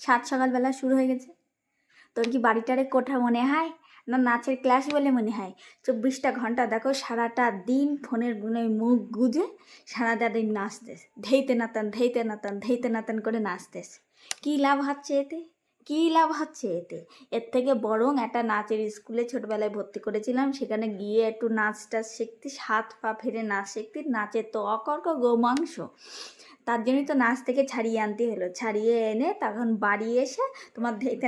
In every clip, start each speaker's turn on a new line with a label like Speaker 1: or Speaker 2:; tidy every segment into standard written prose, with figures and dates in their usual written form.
Speaker 1: সাত সকালবেলা শুরু হয়ে গেছে। তোর কি বাড়িটারে কোঠা মনে হয় না নাচের ক্লাস বলে মনে হয়? 24টা ঘন্টা দেখো সারাটা দিন ফোনের গুনে মুখ গুজে সারাটা দিন নাচতেস, ধেইতে নাতান ধেইতে নাতান ধেইতে নাতান করে নাচতেস। কী লাভ হচ্ছে এতে? কী লাভ হচ্ছে এতে? এর থেকে বরং একটা নাচের স্কুলে ছোটবেলায় ভর্তি করেছিলাম, সেখানে গিয়ে একটু নাচ টাচ শিখতিস, হাত পা ফেরে নাচ শিখতিস। নাচের তো অকর্ক গোমাংস, তার জন্যই তো নাচ থেকে ছাড়িয়ে আনতে হলো। ছাড়িয়ে এনে তখন বাড়ি এসে তোমার ধেইতে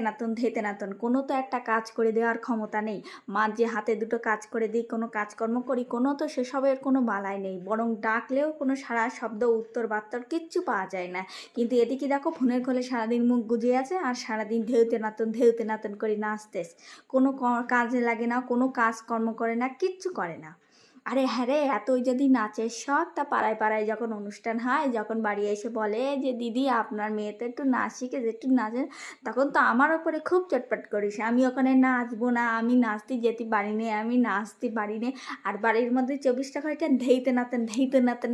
Speaker 1: নাতন কোনো তো একটা কাজ করে দেওয়ার ক্ষমতা নেই। মার যে হাতে দুটো কাজ করে দিই, কোনো কাজকর্ম করি, কোনো তো সেসবের কোনো বালাই নেই। বরং ডাকলেও কোনো সারা শব্দ উত্তর বার্তার কিচ্ছু পাওয়া যায় না। কিন্তু এদিকে দেখো ফোনের খোলে সারাদিন মুখ গুজে আছে আর সারাদিন ধেউতে নাতন করে নাচতেস। কোনো কাজে লাগে না, কোনো কাজকর্ম করে না, কিচ্ছু করে না। আরে হ্যাঁ রে, এতই যদি নাচের শখ, তা পাড়ায় পাড়ায় যখন অনুষ্ঠান হয়, যখন বাড়ি এসে বলে যে দিদি আপনার মেয়ে তো একটু নাচ শিখেছে, একটু নাচেন, তখন তো আমার ওপরে খুব চটপট করিস। আমি ওখানে নাচবো না, আমি নাচতে যেতে পারি নে, আমি নাচতে পারি নে। আর বাড়ির মধ্যে 24টা ঘন্টা ধেইতে নাতেন